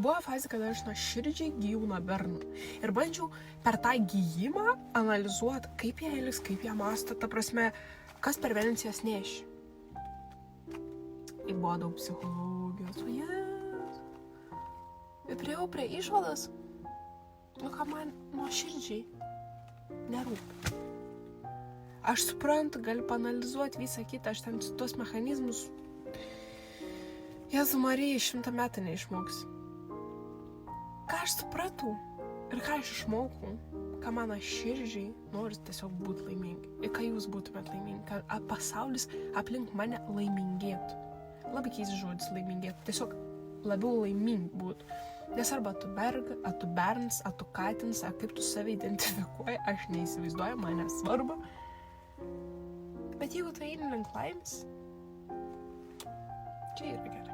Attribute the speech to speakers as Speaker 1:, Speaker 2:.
Speaker 1: Buvo fazė, kada aš nuoširdžiai gyjau nuo Bernų. Ir bandžiau per tą gyjimą analizuoti, kaip jie elgs, kaip jie mąsto, ta prasme, kas per Venecijos neši. Ir buvo daug psichologijos. Ir priejau prie išvados, ką man nuoširdžiai nerūpi. Aš suprantu, galiu panalizuoti visą kitą, aš ten tuos mechanizmus Jėzų Marija 100 metų neišmoksiu. Ką aš supratau ir ką aš išmokau, ką man širdžiai nori tiesiog būti laimingi. Ir ką jūs būtumėt laimingi, kad pasaulis aplink mane laimingėtų. Labai keistas žodis laimingėtų, tiesiog labiau laimingi būtų. Nes arba tu berga, ar tu berns, ar tu katins, ar kaip tu save identifikuoji, aš neįsivaizduoju, man nesvarbu. Bet jeigu tu eini link laimės, čia yra gerai.